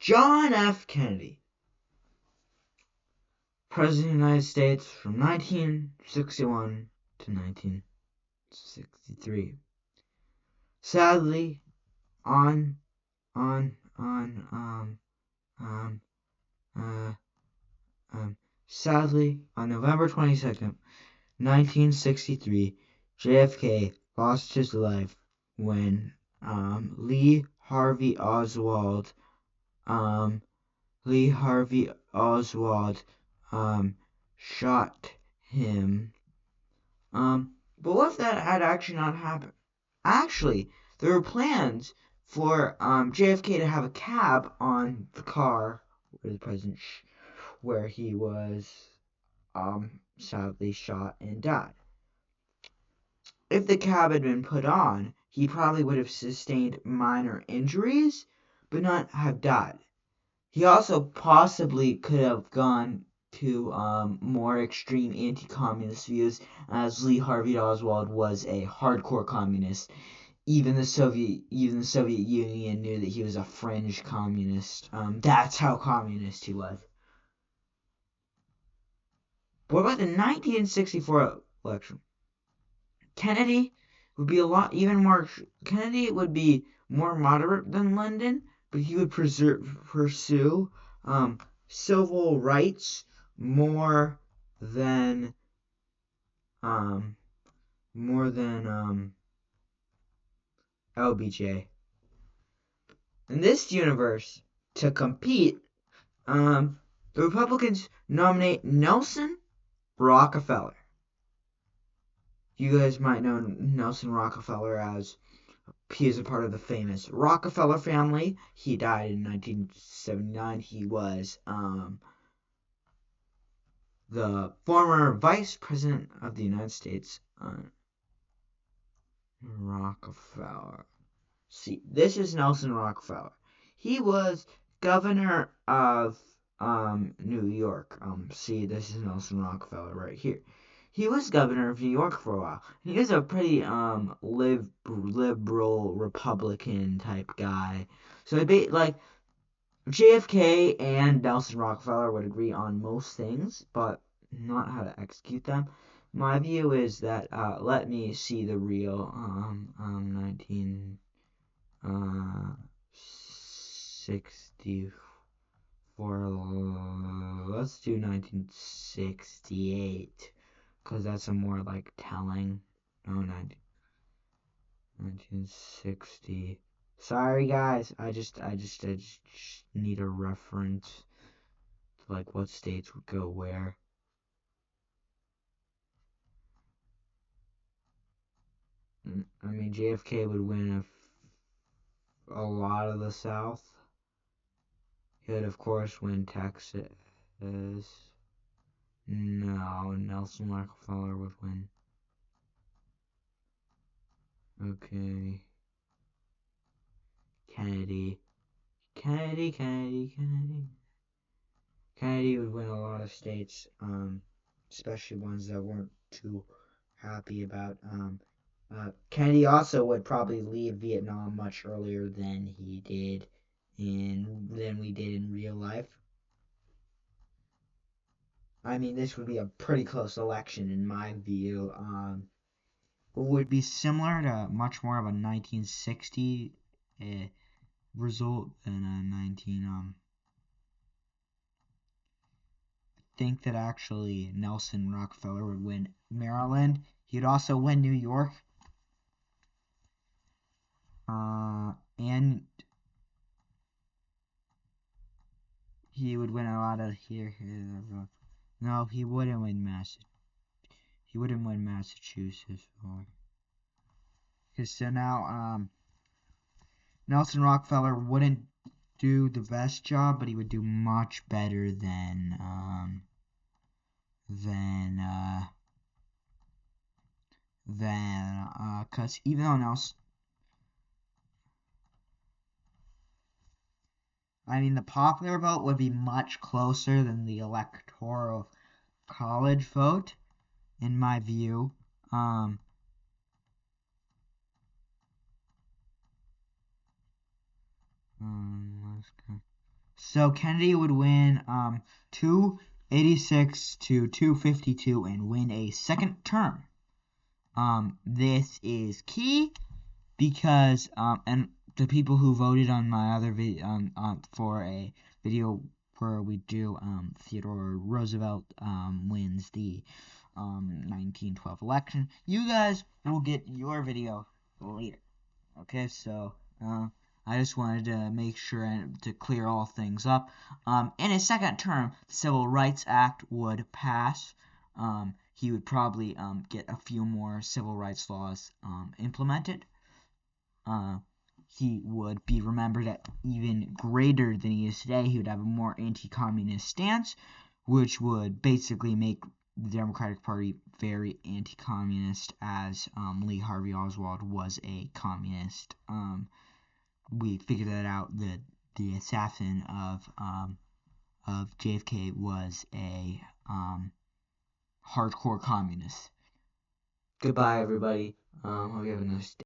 John F. Kennedy, President of the United States from 1961 to 1963. Sadly, on um sadly, on November 22nd, 1963, JFK lost his life when Lee Harvey Oswald shot him. But what if that had actually not happened? Actually, there were plans for JFK to have a cab on the car where the president where he was sadly shot and died. If the cab had been put on, he probably would have sustained minor injuries, but not have died. He also possibly could have gone to more extreme anti-communist views, as Lee Harvey Oswald was a hardcore communist. Even the Soviet Union knew that he was a fringe communist. That's how communist he was. What about the 1964 election? Kennedy would be more moderate than Lyndon, but he would pursue civil rights more than LBJ. In this universe, to compete, the Republicans nominate Nelson Rockefeller. You guys might know Nelson Rockefeller as he is a part of the famous Rockefeller family. He died in 1979. He was the former Vice President of the United States. Rockefeller. See, this is Nelson Rockefeller. He was governor of New York. See, this is Nelson Rockefeller right here. He was governor of New York for a while. He was a pretty liberal Republican type guy. So like JFK and Nelson Rockefeller would agree on most things, but not how to execute them. My view is that let me see the real 1964. Let's do 1968 because that's a more like telling. No, 1960. Sorry guys, I just need a reference to like what states would go where. I mean, JFK would win a lot of the South. He would, of course, win Texas. No, Nelson Rockefeller would win. Okay. Kennedy would win a lot of states, especially ones that weren't too happy about. Kennedy also would probably leave Vietnam much earlier than we did in real life. I mean, this would be a pretty close election in my view. It would be similar to much more of a 1960 result than a 19. Think that actually Nelson Rockefeller would win Maryland. He'd also win New York. And he would win a lot of here. No, he wouldn't win Massachusetts. Because so now, Nelson Rockefeller wouldn't do the best job, but he would do much better than because even though Nelson, I mean, the popular vote would be much closer than the electoral college vote, in my view. So Kennedy would win 286 to 252 and win a second term. This is key because and the people who voted on my other video for a video where we do Theodore Roosevelt wins the 1912 election, you guys will get your video later. Okay, so I just wanted to make sure to clear all things up. In his second term, the Civil Rights Act would pass. He would probably get a few more civil rights laws implemented. He would be remembered at even greater than he is today. He would have a more anti-communist stance, which would basically make the Democratic Party very anti-communist, as Lee Harvey Oswald was a communist. We figured that out. The assassin of JFK was a hardcore communist. Goodbye, everybody. Hope you have a nice day.